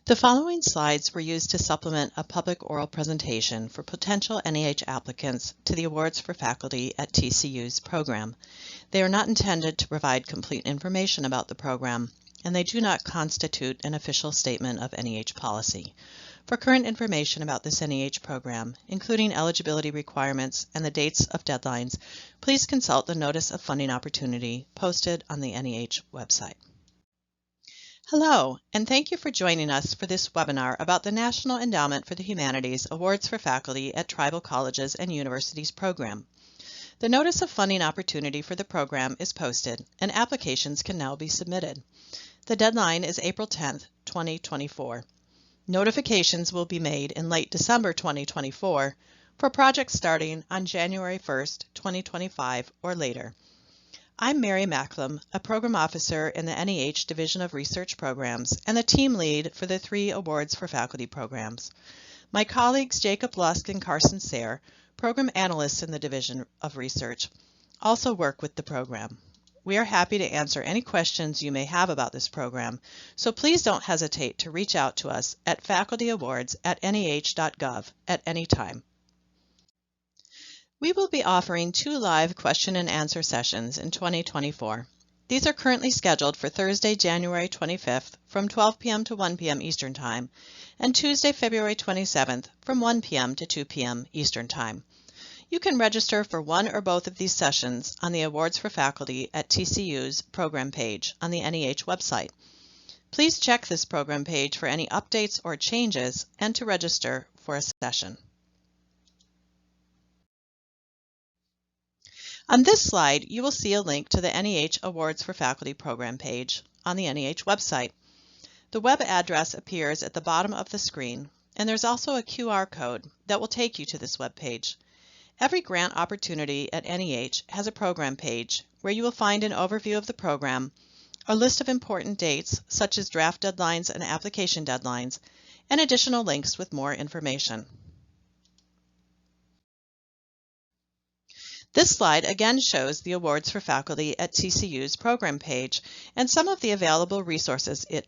The following slides were used to supplement a public oral presentation for potential NEH applicants to the Awards for Faculty at TCU's program. They are not intended to provide complete information about the program, and they do not constitute an official statement of NEH policy. For current information about this NEH program, including eligibility requirements and the dates of deadlines, please consult the Notice of Funding Opportunity posted on the NEH website. Hello, and thank you for joining us for this webinar about the National Endowment for the Humanities Awards for Faculty at Tribal Colleges and Universities program. The Notice of Funding Opportunity for the program is posted, and applications can now be submitted. The deadline is April 10th, 2024. Notifications will be made in late December 2024 for projects starting on January 1st, 2025 or later. I'm Mary Macklem, a Program Officer in the NEH Division of Research Programs and the Team Lead for the 3 Awards for Faculty programs. My colleagues Jacob Lusk and Carson Sayre, Program Analysts in the Division of Research, also work with the program. We are happy to answer any questions you may have about this program, so please don't hesitate to reach out to us at facultyawards@neh.gov at any time. We will be offering 2 live question and answer sessions in 2024. These are currently scheduled for Thursday, January 25th from 12 p.m. to 1 p.m. Eastern Time and Tuesday, February 27th from 1 p.m. to 2 p.m. Eastern Time. You can register for one or both of these sessions on the Awards for Faculty at TCU's program page on the NEH website. Please check this program page for any updates or changes and to register for a session. On this slide, you will see a link to the NEH Awards for Faculty program page on the NEH website. The web address appears at the bottom of the screen, and there's also a QR code that will take you to this web page. Every grant opportunity at NEH has a program page where you will find an overview of the program, a list of important dates such as draft deadlines and application deadlines, and additional links with more information. This slide again shows the Awards for Faculty at TCU's program page and some of the available resources it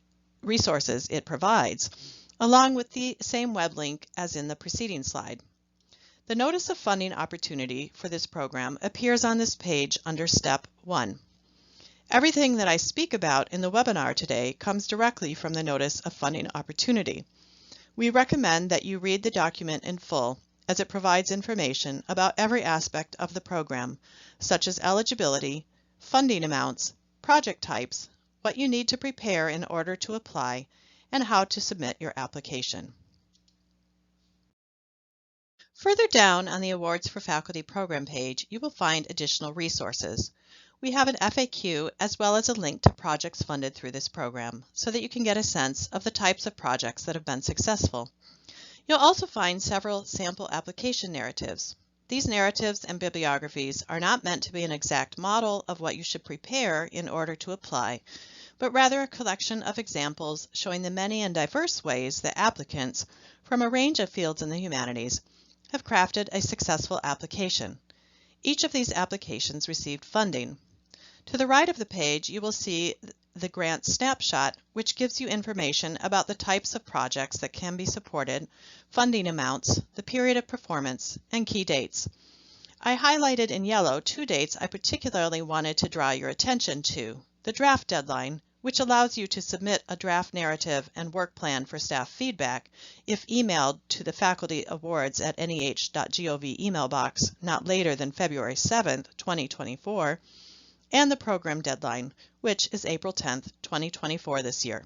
provides, along with the same web link as in the preceding slide. The Notice of Funding Opportunity for this program appears on this page under Step 1. Everything that I speak about in the webinar today comes directly from the Notice of Funding Opportunity. We recommend that you read the document in full, as it provides information about every aspect of the program, such as eligibility, funding amounts, project types, what you need to prepare in order to apply, and how to submit your application. Further down on the Awards for Faculty program page, you will find additional resources. We have an FAQ as well as a link to projects funded through this program, so that you can get a sense of the types of projects that have been successful. You'll also find several sample application narratives. These narratives and bibliographies are not meant to be an exact model of what you should prepare in order to apply, but rather a collection of examples showing the many and diverse ways that applicants from a range of fields in the humanities have crafted a successful application. Each of these applications received funding. To the right of the page, you will see the grant snapshot, which gives you information about the types of projects that can be supported, funding amounts, the period of performance, and key dates. I highlighted in yellow 2 dates I particularly wanted to draw your attention to: the draft deadline, which allows you to submit a draft narrative and work plan for staff feedback if emailed to the facultyawards@neh.gov email box not later than February 7th, 2024, and the program deadline, which is April 10th, 2024 this year.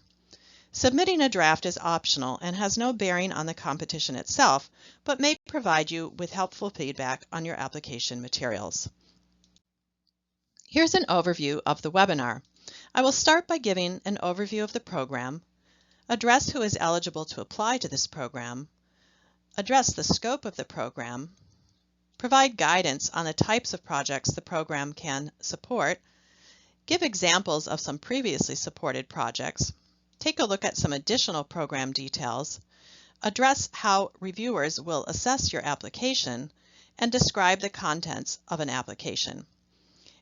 Submitting a draft is optional and has no bearing on the competition itself, but may provide you with helpful feedback on your application materials. Here's an overview of the webinar. I will start by giving an overview of the program, address who is eligible to apply to this program, address the scope of the program, provide guidance on the types of projects the program can support, give examples of some previously supported projects, take a look at some additional program details, address how reviewers will assess your application, and describe the contents of an application.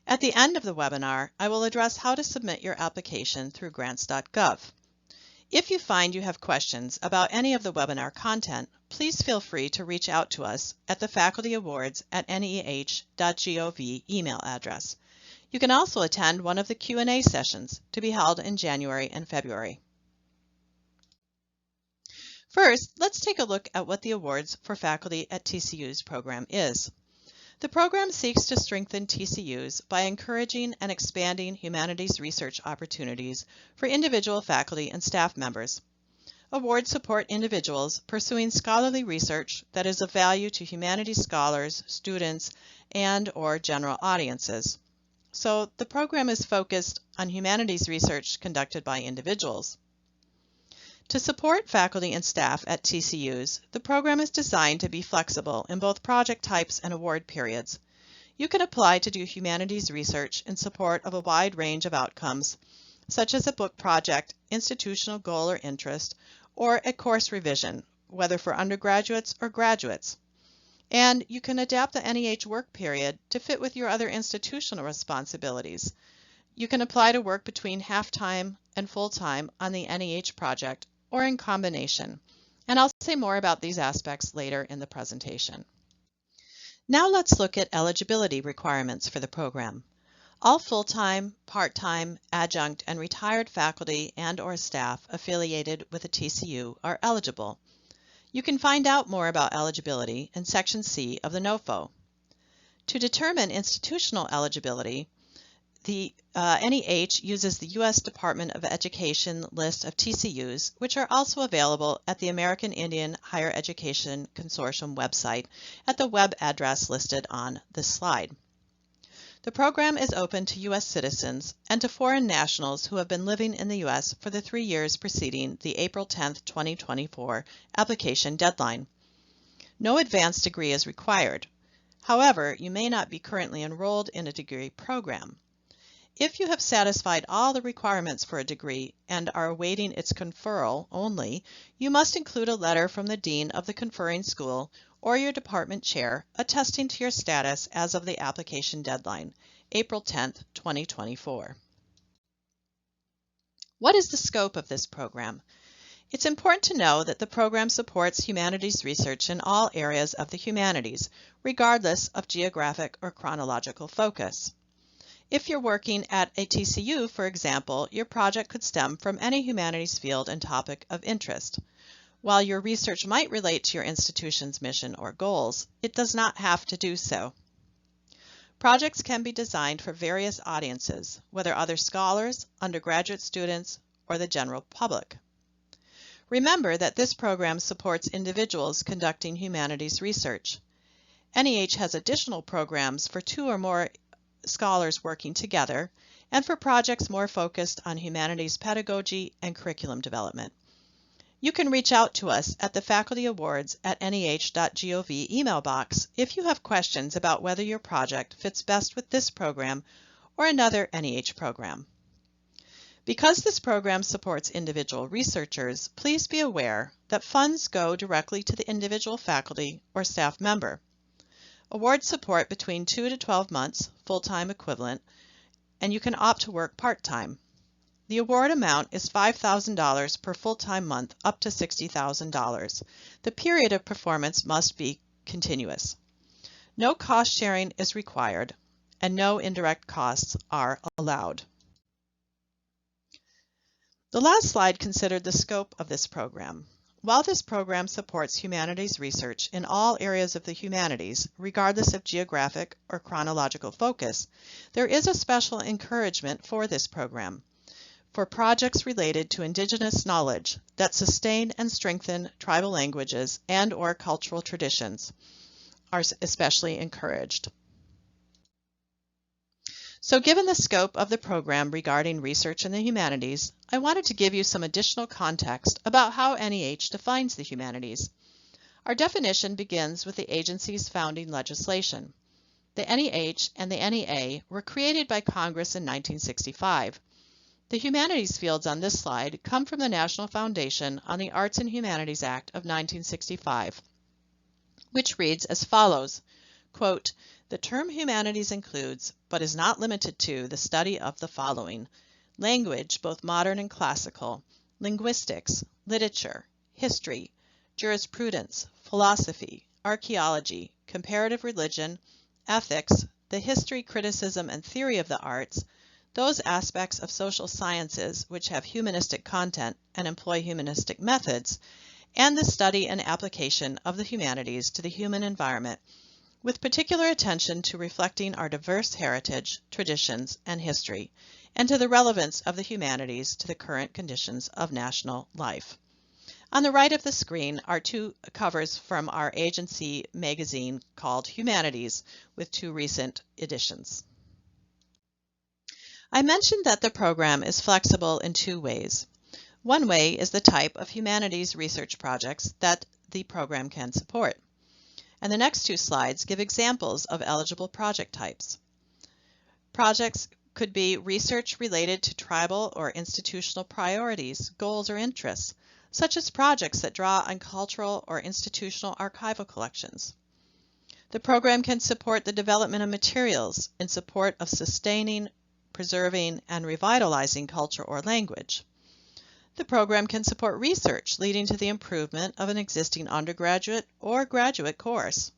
At the end of the webinar, I will address how to submit your application through grants.gov. If you find you have questions about any of the webinar content, please feel free to reach out to us at the facultyawards@neh.gov email address. You can also attend one of the Q&A sessions to be held in January and February. First, let's take a look at what the Awards for Faculty at TCU's program is. The program seeks to strengthen TCUs by encouraging and expanding humanities research opportunities for individual faculty and staff members. Awards support individuals pursuing scholarly research that is of value to humanities scholars, students, and/or general audiences. So the program is focused on humanities research conducted by individuals. To support faculty and staff at TCUs, the program is designed to be flexible in both project types and award periods. You can apply to do humanities research in support of a wide range of outcomes, such as a book project, institutional goal or interest, or a course revision, whether for undergraduates or graduates. And you can adapt the NEH work period to fit with your other institutional responsibilities. You can apply to work between half-time and full-time on the NEH project, or in combination, and I'll say more about these aspects later in the presentation. Now let's look at eligibility requirements for the program. All full-time, part-time, adjunct, and retired faculty and/or staff affiliated with a TCU are eligible. You can find out more about eligibility in Section C of the NOFO. To determine institutional eligibility, the NEH uses the U.S. Department of Education list of TCUs, which are also available at the American Indian Higher Education Consortium website at the web address listed on this slide. The program is open to U.S. citizens and to foreign nationals who have been living in the U.S. for the 3 years preceding the April 10, 2024 application deadline. No advanced degree is required. However, you may not be currently enrolled in a degree program. If you have satisfied all the requirements for a degree and are awaiting its conferral only, you must include a letter from the dean of the conferring school or your department chair attesting to your status as of the application deadline, April 10, 2024. What is the scope of this program? It's important to know that the program supports humanities research in all areas of the humanities, regardless of geographic or chronological focus. If you're working at a TCU, for example, your project could stem from any humanities field and topic of interest. While your research might relate to your institution's mission or goals, it does not have to do so. Projects can be designed for various audiences, whether other scholars, undergraduate students, or the general public. Remember that this program supports individuals conducting humanities research. NEH has additional programs for 2 or more scholars working together, and for projects more focused on humanities pedagogy and curriculum development. You can reach out to us at the facultyawards@neh.gov email box if you have questions about whether your project fits best with this program or another NEH program. Because this program supports individual researchers, please be aware that funds go directly to the individual faculty or staff member. Awards support between 2 to 12 months, full-time equivalent, and you can opt to work part-time. The award amount is $5,000 per full-time month up to $60,000. The period of performance must be continuous. No cost sharing is required, and no indirect costs are allowed. The last slide considered the scope of this program. While this program supports humanities research in all areas of the humanities, regardless of geographic or chronological focus, there is a special encouragement for this program for projects related to Indigenous knowledge that sustain and strengthen tribal languages and/or cultural traditions are especially encouraged. So given the scope of the program regarding research in the humanities, I wanted to give you some additional context about how NEH defines the humanities. Our definition begins with the agency's founding legislation. The NEH and the NEA were created by Congress in 1965. The humanities fields on this slide come from the National Foundation on the Arts and Humanities Act of 1965, which reads as follows, quote, "The term humanities includes, but is not limited to, the study of the following: language, both modern and classical, linguistics, literature, history, jurisprudence, philosophy, archaeology, comparative religion, ethics, the history, criticism, and theory of the arts, those aspects of social sciences which have humanistic content and employ humanistic methods, and the study and application of the humanities to the human environment, with particular attention to reflecting our diverse heritage, traditions, and history, and to the relevance of the humanities to the current conditions of national life. On the right of the screen are two covers from our agency magazine called Humanities, with two recent editions. I mentioned that the program is flexible in two ways. One way is the type of humanities research projects that the program can support. And the next two slides give examples of eligible project types. Projects could be research related to tribal or institutional priorities, goals, or interests, such as projects that draw on cultural or institutional archival collections. The program can support the development of materials in support of sustaining, preserving, and revitalizing culture or language. The program can support research leading to the improvement of an existing undergraduate or graduate course.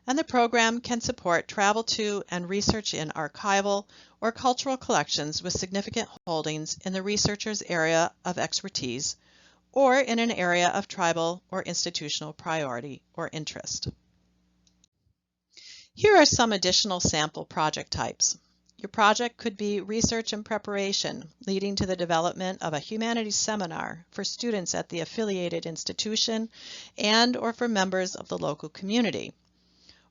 And the program can support travel to and research in archival or cultural collections with significant holdings in the researcher's area of expertise or in an area of tribal or institutional priority or interest. Here are some additional sample project types. Your project could be research and preparation, leading to the development of a humanities seminar for students at the affiliated institution and or for members of the local community.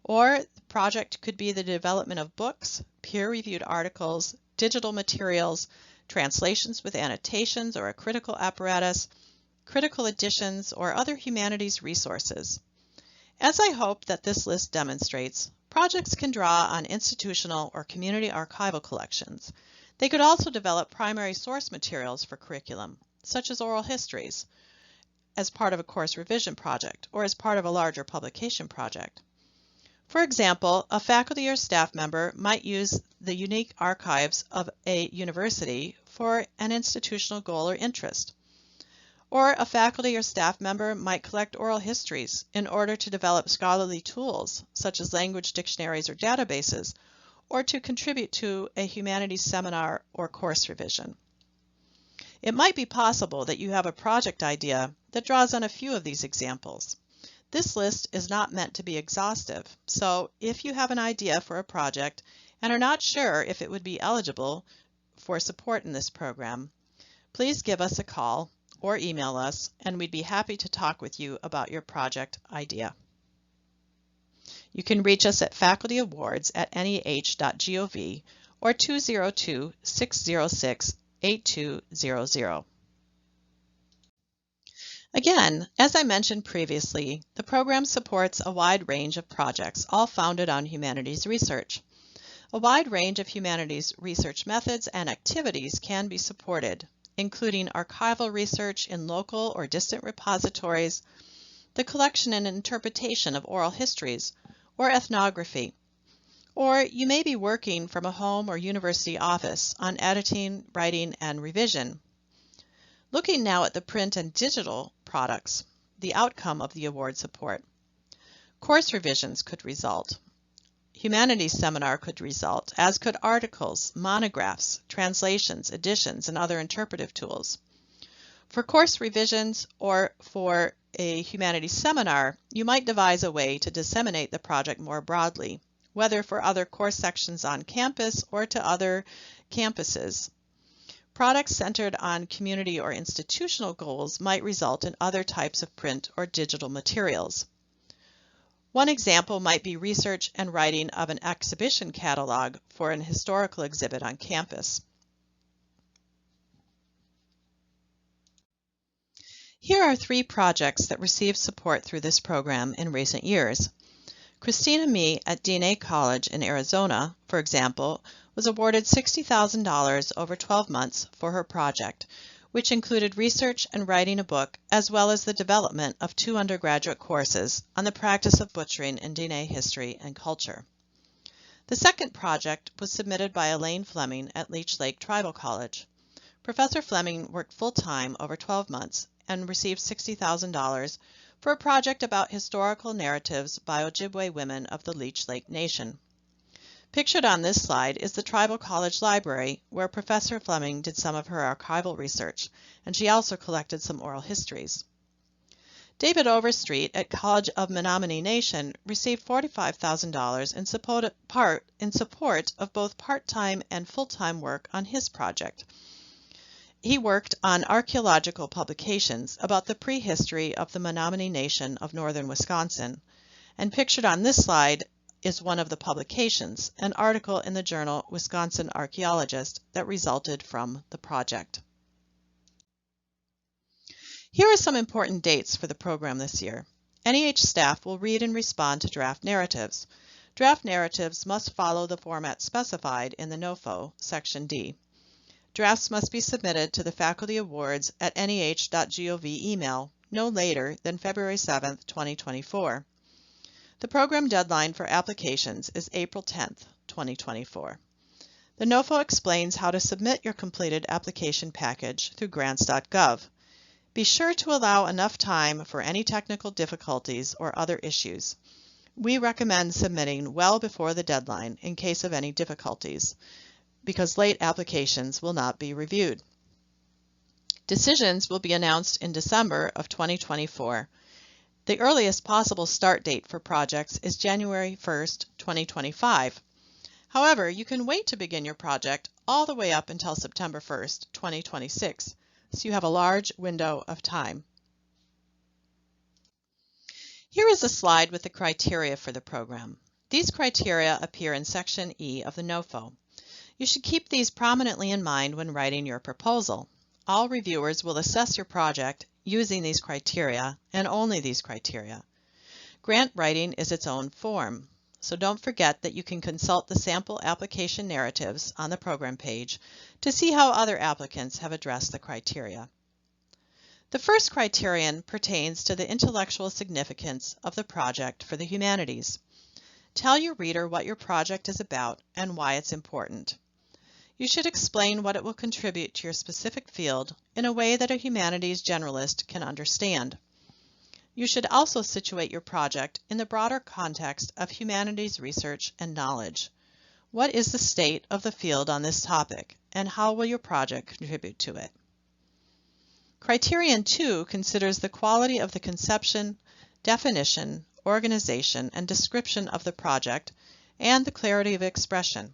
Or the project could be the development of books, peer-reviewed articles, digital materials, translations with annotations or a critical apparatus, critical editions, or other humanities resources. As I hope that this list demonstrates, projects can draw on institutional or community archival collections. They could also develop primary source materials for curriculum, such as oral histories, as part of a course revision project or as part of a larger publication project. For example, a faculty or staff member might use the unique archives of a university for an institutional goal or interest. Or a faculty or staff member might collect oral histories in order to develop scholarly tools, such as language dictionaries or databases, or to contribute to a humanities seminar or course revision. It might be possible that you have a project idea that draws on a few of these examples. This list is not meant to be exhaustive, so if you have an idea for a project and are not sure if it would be eligible for support in this program, please give us a call or email us, and we'd be happy to talk with you about your project idea. You can reach us at facultyawards@neh.gov or 202-606-8200. Again, as I mentioned previously, the program supports a wide range of projects, all founded on humanities research. A wide range of humanities research methods and activities can be supported, including archival research in local or distant repositories, the collection and interpretation of oral histories, or ethnography. Or you may be working from a home or university office on editing, writing, and revision. Looking now at the print and digital products, the outcome of the award support. Course revisions could result. Humanities seminar could result, as could articles, monographs, translations, editions, and other interpretive tools. For course revisions or for a humanities seminar, you might devise a way to disseminate the project more broadly, whether for other course sections on campus or to other campuses. Products centered on community or institutional goals might result in other types of print or digital materials. One example might be research and writing of an exhibition catalog for an historical exhibit on campus. Here are 3 projects that received support through this program in recent years. Christina Mee at DNA College in Arizona, for example, was awarded $60,000 over 12 months for her project, which included research and writing a book, as well as the development of 2 undergraduate courses on the practice of butchering in DNA history and culture. The second project was submitted by Elaine Fleming at Leech Lake Tribal College. Professor Fleming worked full-time over 12 months and received $60,000 for a project about historical narratives by Ojibwe women of the Leech Lake Nation. Pictured on this slide is the Tribal College Library, where Professor Fleming did some of her archival research, and she also collected some oral histories. David Overstreet at College of Menominee Nation received $45,000 in support of both part-time and full-time work on his project. He worked on archaeological publications about the prehistory of the Menominee Nation of northern Wisconsin, and pictured on this slide is one of the publications, an article in the journal Wisconsin Archaeologist that resulted from the project. Here are some important dates for the program this year. NEH staff will read and respond to draft narratives. Draft narratives must follow the format specified in the NOFO, Section D. Drafts must be submitted to the Faculty Awards at NEH.gov email no later than February 7, 2024. The program deadline for applications is April 10, 2024. The NOFO explains how to submit your completed application package through grants.gov. Be sure to allow enough time for any technical difficulties or other issues. We recommend submitting well before the deadline in case of any difficulties, because late applications will not be reviewed. Decisions will be announced in December of 2024. The earliest possible start date for projects is January 1st, 2025. However, you can wait to begin your project all the way up until September 1st, 2026. So you have a large window of time. Here is a slide with the criteria for the program. These criteria appear in Section E of the NOFO. You should keep these prominently in mind when writing your proposal. All reviewers will assess your project using these criteria and only these criteria. Grant writing is its own form, so don't forget that you can consult the sample application narratives on the program page to see how other applicants have addressed the criteria. The first criterion pertains to the intellectual significance of the project for the humanities. Tell your reader what your project is about and why it's important. You should explain what it will contribute to your specific field in a way that a humanities generalist can understand. You should also situate your project in the broader context of humanities research and knowledge. What is the state of the field on this topic, and how will your project contribute to it? Criterion 2 considers the quality of the conception, definition, organization, and description of the project, and the clarity of expression.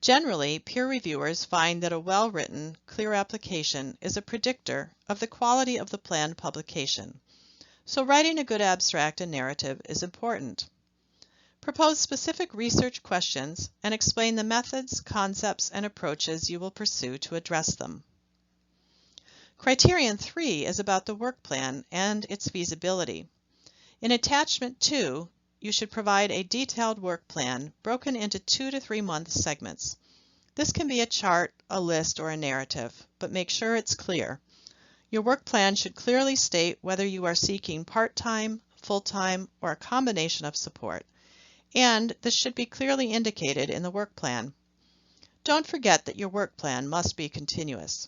Generally, peer reviewers find that a well-written, clear application is a predictor of the quality of the planned publication. So writing a good abstract and narrative is important. Propose specific research questions and explain the methods, concepts, and approaches you will pursue to address them. Criterion 3 is about the work plan and its feasibility. In Attachment 2, you should provide a detailed work plan broken into 2 to 3 month segments. This can be a chart, a list, or a narrative, but make sure it's clear. Your work plan should clearly state whether you are seeking part-time, full-time, or a combination of support, and this should be clearly indicated in the work plan. Don't forget that your work plan must be continuous.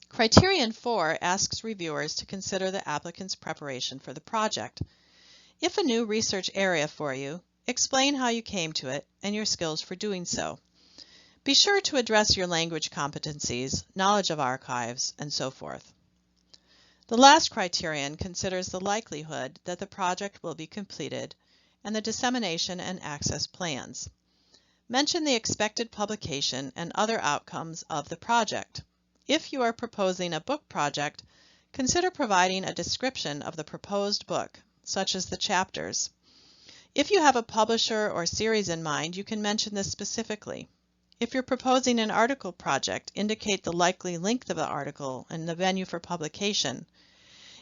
Criterion 4 asks reviewers to consider the applicant's preparation for the project. If a new research area for you, explain how you came to it and your skills for doing so. Be sure to address your language competencies, knowledge of archives, and so forth. The last criterion considers the likelihood that the project will be completed and the dissemination and access plans. Mention the expected publication and other outcomes of the project. If you are proposing a book project, consider providing a description of the proposed book, such as the chapters. If you have a publisher or series in mind, you can mention this specifically. If you're proposing an article project, indicate the likely length of the article and the venue for publication.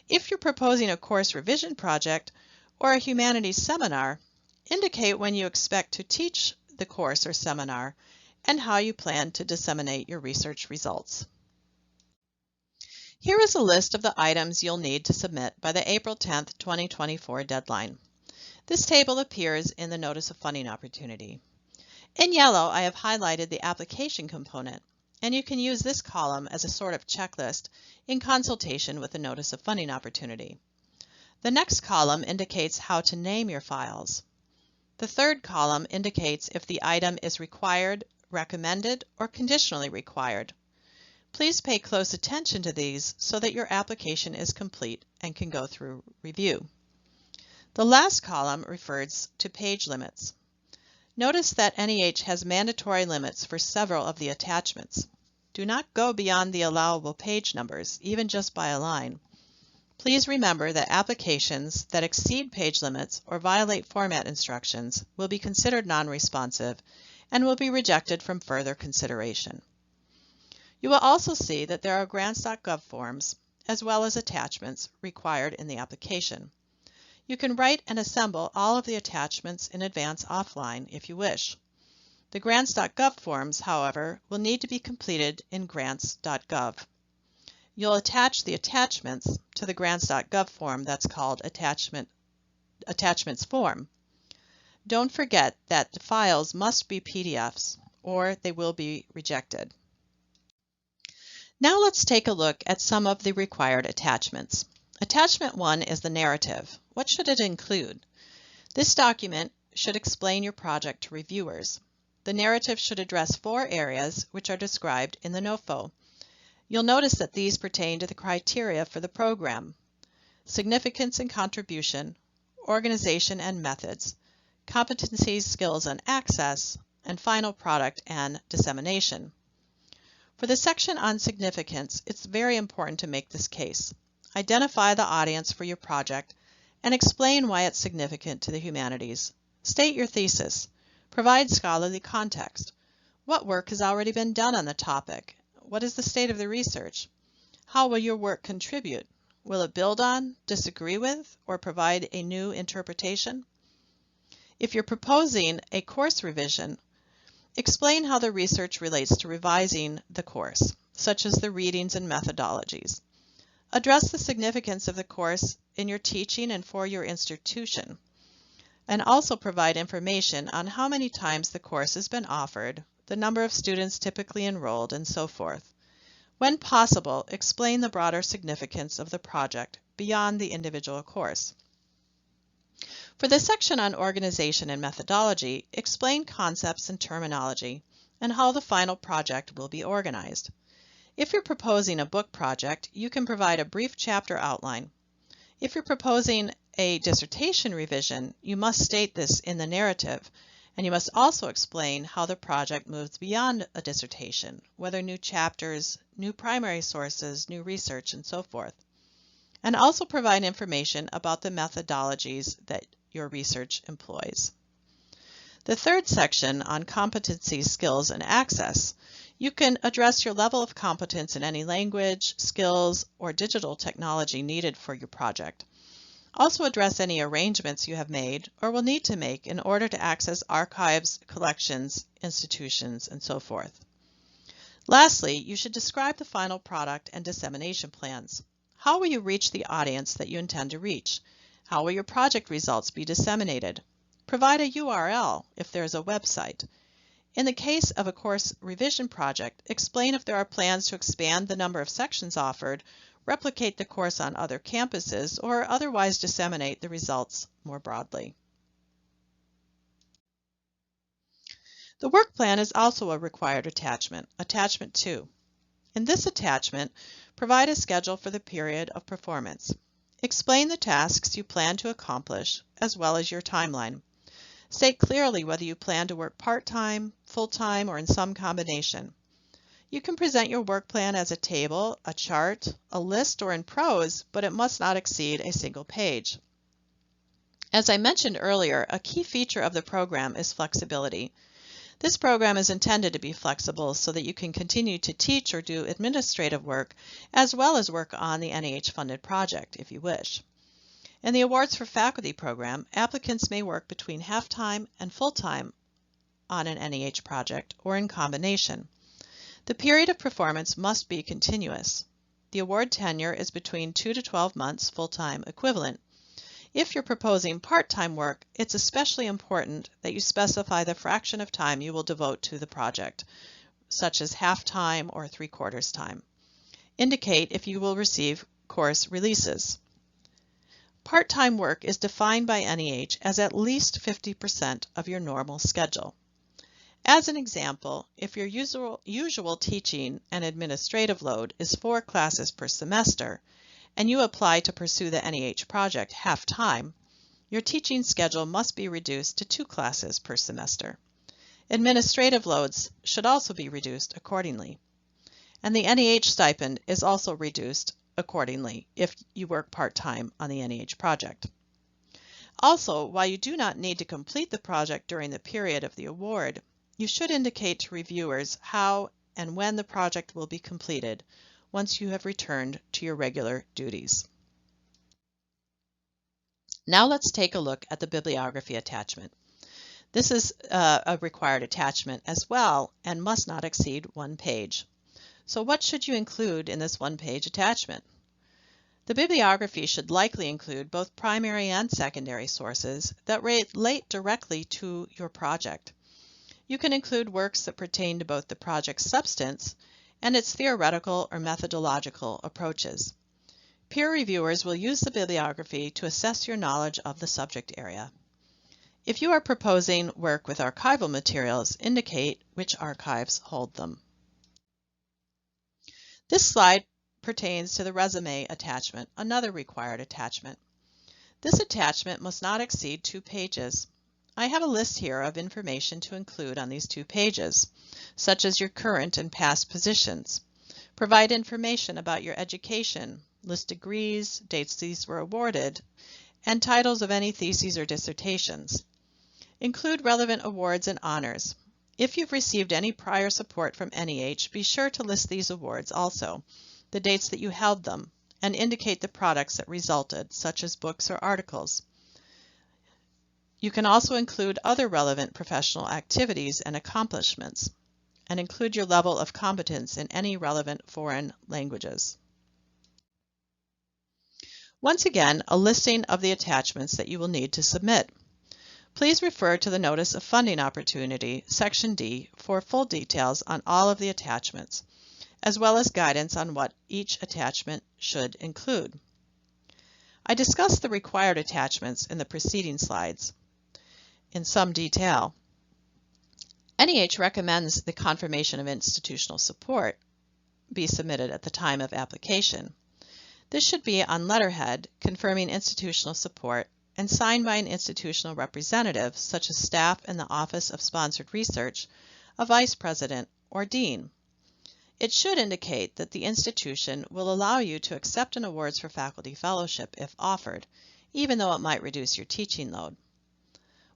If you're proposing a course revision project or a humanities seminar, indicate when you expect to teach the course or seminar and how you plan to disseminate your research results. Here is a list of the items you'll need to submit by the April 10, 2024 deadline. This table appears in the Notice of Funding Opportunity. In yellow, I have highlighted the application component. and you can use this column as a sort of checklist in consultation with the Notice of Funding Opportunity. The next column indicates how to name your files. The third column indicates if the item is required, recommended, or conditionally required. Please pay close attention to these so that your application is complete and can go through review. The last column refers to page limits. Notice that NEH has mandatory limits for several of the attachments. Do not go beyond the allowable page numbers, even just by a line. Please remember that applications that exceed page limits or violate format instructions will be considered non-responsive and will be rejected from further consideration. You will also see that there are grants.gov forms, as well as attachments, required in the application. You can write and assemble all of the attachments in advance offline if you wish. The grants.gov forms, however, will need to be completed in grants.gov. You'll attach the attachments to the grants.gov form that's called attachments form. Don't forget that the files must be PDFs or they will be rejected. Now let's take a look at some of the required attachments. Attachment 1 is the narrative. What should it include? This document should explain your project to reviewers. The narrative should address 4 areas which are described in the NOFO. You'll notice that these pertain to the criteria for the program: significance and contribution, organization and methods, competencies, skills, and access, and final product and dissemination. For the section on significance, it's very important to make this case. Identify the audience for your project and explain why it's significant to the humanities. State your thesis. Provide scholarly context. What work has already been done on the topic? What is the state of the research? How will your work contribute? Will it build on, disagree with, or provide a new interpretation? If you're proposing a course revision, explain how the research relates to revising the course, such as the readings and methodologies. Address the significance of the course in your teaching and for your institution, and also provide information on how many times the course has been offered, the number of students typically enrolled, and so forth. When possible, explain the broader significance of the project beyond the individual course. For the section on organization and methodology, explain concepts and terminology and how the final project will be organized. If you're proposing a book project, you can provide a brief chapter outline. If you're proposing a dissertation revision, you must state this in the narrative, and you must also explain how the project moves beyond a dissertation, whether new chapters, new primary sources, new research, and so forth. And also provide information about the methodologies that your research employs. The third section on competencies, skills, and access, you can address your level of competence in any language, skills, or digital technology needed for your project. Also address any arrangements you have made or will need to make in order to access archives, collections, institutions, and so forth. Lastly, you should describe the final product and dissemination plans. How will you reach the audience that you intend to reach? How will your project results be disseminated? Provide a URL if there is a website. In the case of a course revision project, explain if there are plans to expand the number of sections offered, replicate the course on other campuses, or otherwise disseminate the results more broadly. The work plan is also a required attachment, Attachment 2. In this attachment, provide a schedule for the period of performance. Explain the tasks you plan to accomplish, as well as your timeline. State clearly whether you plan to work part-time, full-time, or in some combination. You can present your work plan as a table, a chart, a list, or in prose, but it must not exceed a single page. As I mentioned earlier, a key feature of the program is flexibility. This program is intended to be flexible so that you can continue to teach or do administrative work, as well as work on the NEH-funded project if you wish. In the Awards for Faculty program, applicants may work between half-time and full-time on an NEH project or in combination. The period of performance must be continuous. The award tenure is between 2 to 12 months full-time equivalent. If you're proposing part-time work, it's especially important that you specify the fraction of time you will devote to the project. such as half-time or three-quarters time. Indicate if you will receive course releases. Part-time work is defined by NEH as at least 50% of your normal schedule. As an example, if your usual teaching and administrative load is 4 classes per semester, and you apply to pursue the NEH project half-time, your teaching schedule must be reduced to 2 classes per semester. Administrative loads should also be reduced accordingly. And the NEH stipend is also reduced accordingly if you work part-time on the NEH project. Also, while you do not need to complete the project during the period of the award, you should indicate to reviewers how and when the project will be completed once you have returned to your regular duties. Now let's take a look at the bibliography attachment. This is a required attachment as well and must not exceed 1 page. So what should you include in this 1-page attachment? The bibliography should likely include both primary and secondary sources that relate directly to your project. You can include works that pertain to both the project's substance and its theoretical or methodological approaches. Peer reviewers will use the bibliography to assess your knowledge of the subject area. If you are proposing work with archival materials, indicate which archives hold them. This slide pertains to the resume attachment, another required attachment. This attachment must not exceed 2 pages. I have a list here of information to include on these 2 pages, such as your current and past positions. Provide information about your education, list degrees, dates these were awarded, and titles of any theses or dissertations. Include relevant awards and honors. If you've received any prior support from NEH, be sure to list these awards also, the dates that you held them, and indicate the products that resulted, such as books or articles. You can also include other relevant professional activities and accomplishments, and include your level of competence in any relevant foreign languages. Once again, a listing of the attachments that you will need to submit. Please refer to the Notice of Funding Opportunity, Section D, for full details on all of the attachments, as well as guidance on what each attachment should include. I discussed the required attachments in the preceding slides in some detail. NEH recommends the confirmation of institutional support be submitted at the time of application. This should be on letterhead confirming institutional support and signed by an institutional representative, such as staff in the Office of Sponsored Research, a vice president, or dean. It should indicate that the institution will allow you to accept an awards for faculty fellowship if offered, even though it might reduce your teaching load.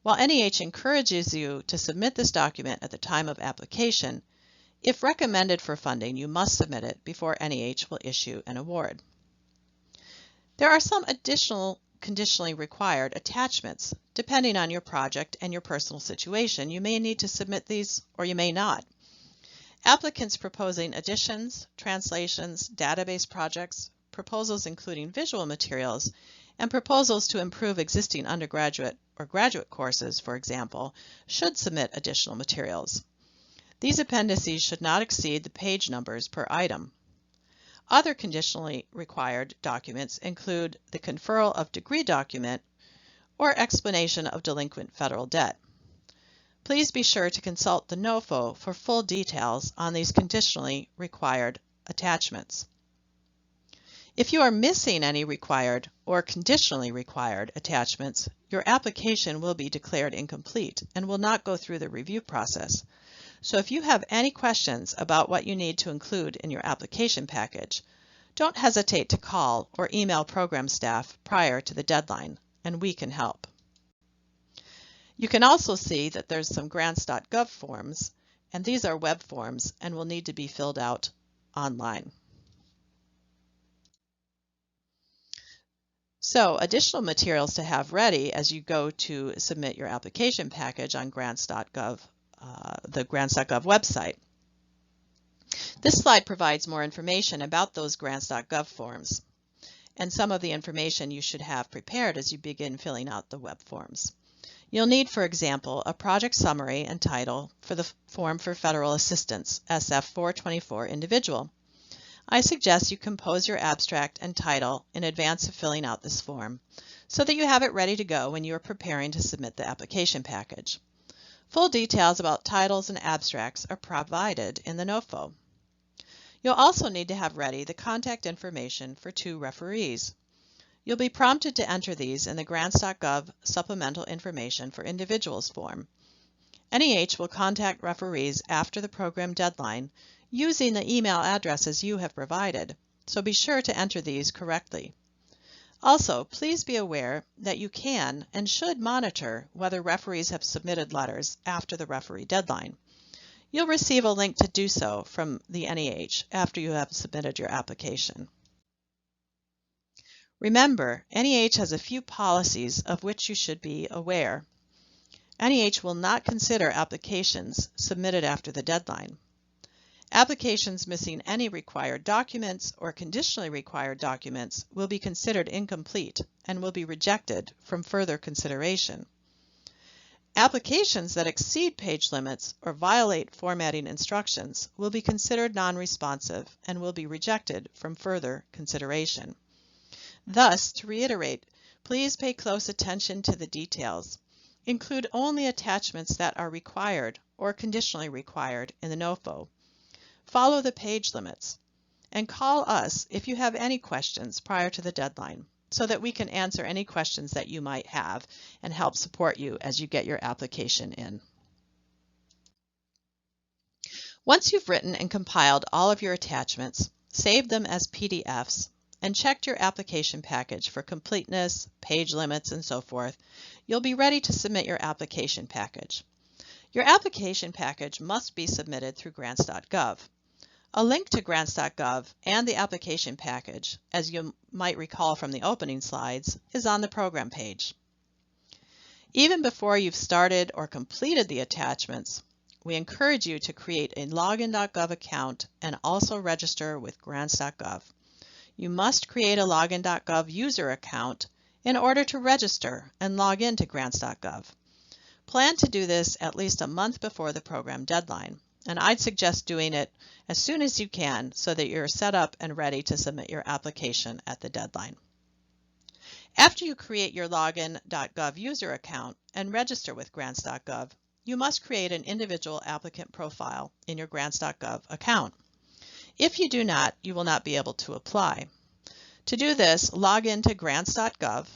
While NEH encourages you to submit this document at the time of application, if recommended for funding, you must submit it before NEH will issue an award. There are some additional conditionally required attachments. Depending on your project and your personal situation, you may need to submit these or you may not. Applicants proposing additions, translations, database projects, proposals including visual materials, and proposals to improve existing undergraduate or graduate courses, for example, should submit additional materials. These appendices should not exceed the page numbers per item. Other conditionally required documents include the conferral of degree document or explanation of delinquent federal debt. Please be sure to consult the NOFO for full details on these conditionally required attachments. If you are missing any required or conditionally required attachments, your application will be declared incomplete and will not go through the review process. So if you have any questions about what you need to include in your application package, don't hesitate to call or email program staff prior to the deadline, and we can help. You can also see that there's some grants.gov forms, and these are web forms and will need to be filled out online. So additional materials to have ready as you go to submit your application package on grants.gov, the grants.gov website. This slide provides more information about those grants.gov forms and some of the information you should have prepared as you begin filling out the web forms. You'll need, for example, a project summary and title for the Form for Federal Assistance, SF-424 Individual. I suggest you compose your abstract and title in advance of filling out this form so that you have it ready to go when you are preparing to submit the application package. Full details about titles and abstracts are provided in the NOFO. You'll also need to have ready the contact information for 2 referees. You'll be prompted to enter these in the grants.gov Supplemental Information for Individuals form. NEH will contact referees after the program deadline using the email addresses you have provided, so be sure to enter these correctly. Also, please be aware that you can and should monitor whether referees have submitted letters after the referee deadline. You'll receive a link to do so from the NEH after you have submitted your application. Remember, NEH has a few policies of which you should be aware. NEH will not consider applications submitted after the deadline. Applications missing any required documents or conditionally required documents will be considered incomplete and will be rejected from further consideration. Applications that exceed page limits or violate formatting instructions will be considered non-responsive and will be rejected from further consideration. Thus, to reiterate, please pay close attention to the details. Include only attachments that are required or conditionally required in the NOFO. Follow the page limits, and call us if you have any questions prior to the deadline so that we can answer any questions that you might have and help support you as you get your application in. Once you've written and compiled all of your attachments, save them as PDFs, and checked your application package for completeness, page limits, and so forth, you'll be ready to submit your application package. Your application package must be submitted through grants.gov. A link to grants.gov and the application package, as you might recall from the opening slides, is on the program page. Even before you've started or completed the attachments, we encourage you to create a login.gov account and also register with grants.gov. You must create a login.gov user account in order to register and log into grants.gov. Plan to do this at least a month before the program deadline, and I'd suggest doing it as soon as you can so that you're set up and ready to submit your application at the deadline. After you create your login.gov user account and register with grants.gov, you must create an individual applicant profile in your grants.gov account. If you do not, you will not be able to apply. To do this, log into grants.gov,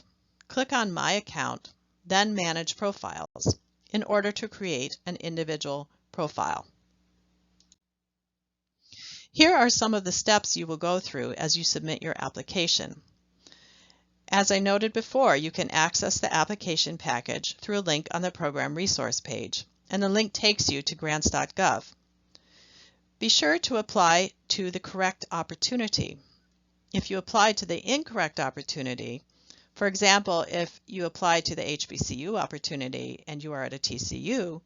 click on My Account, then Manage Profiles in order to create an individual profile. Here are some of the steps you will go through as you submit your application. As I noted before, you can access the application package through a link on the program resource page, and the link takes you to grants.gov. Be sure to apply to the correct opportunity. If you apply to the incorrect opportunity, for example, if you apply to the HBCU opportunity and you are at a TCU,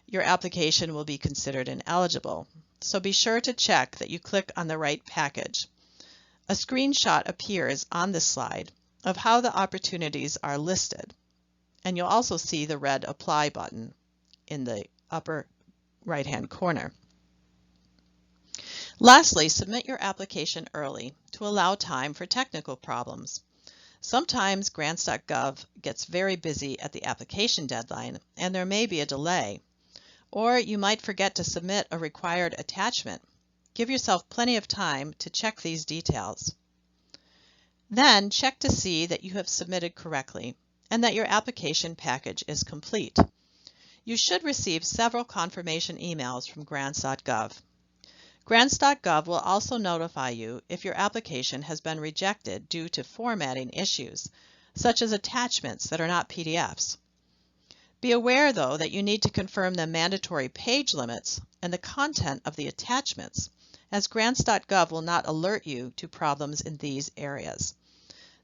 your application will be considered ineligible. So be sure to check that you click on the right package. A screenshot appears on this slide of how the opportunities are listed, and you'll also see the red Apply button in the upper right-hand corner. Lastly, submit your application early to allow time for technical problems. Sometimes grants.gov gets very busy at the application deadline, and there may be a delay. Or you might forget to submit a required attachment. Give yourself plenty of time to check these details. Then check to see that you have submitted correctly and that your application package is complete. You should receive several confirmation emails from grants.gov. Grants.gov will also notify you if your application has been rejected due to formatting issues, such as attachments that are not PDFs. Be aware, though, that you need to confirm the mandatory page limits and the content of the attachments, as grants.gov will not alert you to problems in these areas.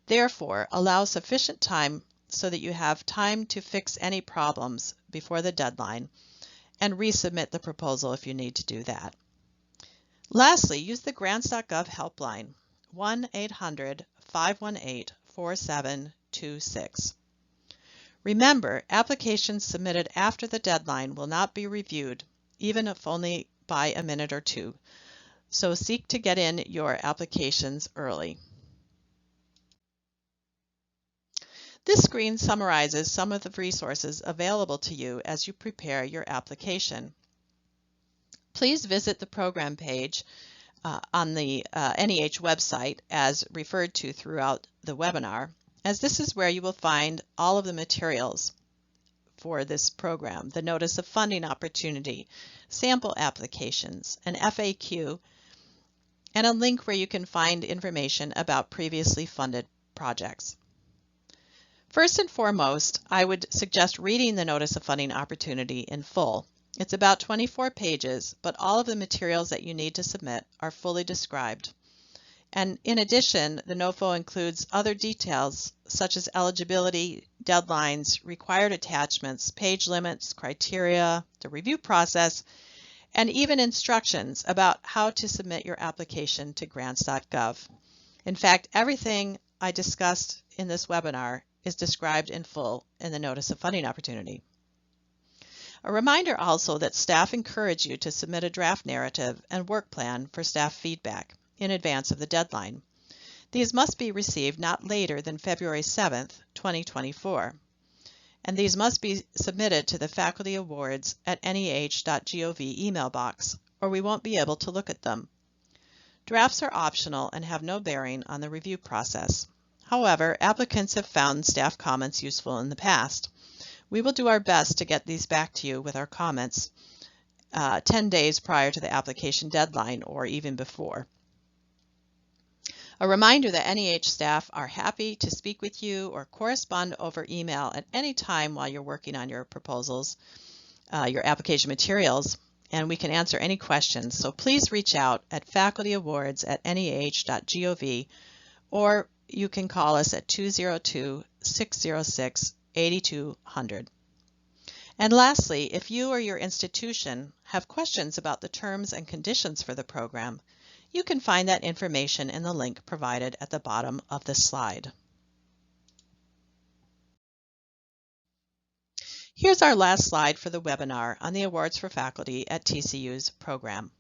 Therefore, allow sufficient time so that you have time to fix any problems before the deadline and resubmit the proposal if you need to do that. Lastly, use the grants.gov helpline, 1-800-518-4726. Remember, applications submitted after the deadline will not be reviewed, even if only by a minute or two. So seek to get in your applications early. This screen summarizes some of the resources available to you as you prepare your application. Please visit the program page on the NEH website as referred to throughout the webinar, as this is where you will find all of the materials for this program, the Notice of Funding Opportunity, sample applications, an FAQ, and a link where you can find information about previously funded projects. First and foremost, I would suggest reading the Notice of Funding Opportunity in full. It's about 24 pages, but all of the materials that you need to submit are fully described. And in addition, the NOFO includes other details such as eligibility, deadlines, required attachments, page limits, criteria, the review process, and even instructions about how to submit your application to grants.gov. In fact, everything I discussed in this webinar is described in full in the Notice of Funding Opportunity. A reminder also that staff encourage you to submit a draft narrative and work plan for staff feedback in advance of the deadline. These must be received not later than February 7th, 2024. And these must be submitted to the Faculty Awards at NEH.gov email box, or we won't be able to look at them. Drafts are optional and have no bearing on the review process. However, applicants have found staff comments useful in the past. We will do our best to get these back to you with our comments 10 days prior to the application deadline or even before. A reminder that NEH staff are happy to speak with you or correspond over email at any time while you're working on your proposals, your application materials, and we can answer any questions. So please reach out at facultyawards@neh.gov, or you can call us at 202-606-8200. And lastly, if you or your institution have questions about the terms and conditions for the program, you can find that information in the link provided at the bottom of this slide. Here's our last slide for the webinar on the Awards for Faculty at TCU's program.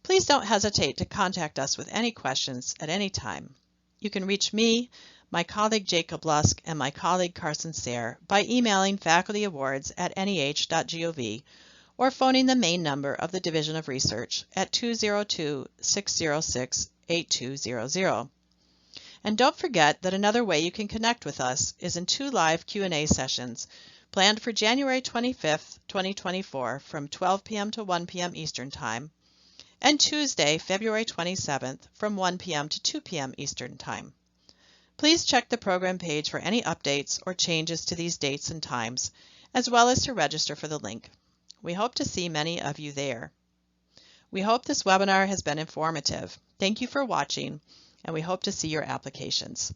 Please don't hesitate to contact us with any questions at any time. You can reach me, my colleague Jacob Lusk, and my colleague Carson Sayre by emailing facultyawards@neh.gov or phoning the main number of the Division of Research at 202-606-8200. And don't forget that another way you can connect with us is in 2 live Q&A sessions planned for January 25th, 2024 from 12 p.m. to 1 p.m. Eastern Time, and Tuesday, February 27th from 1 p.m. to 2 p.m. Eastern Time. Please check the program page for any updates or changes to these dates and times, as well as to register for the link. We hope to see many of you there. We hope this webinar has been informative. Thank you for watching, and we hope to see your applications.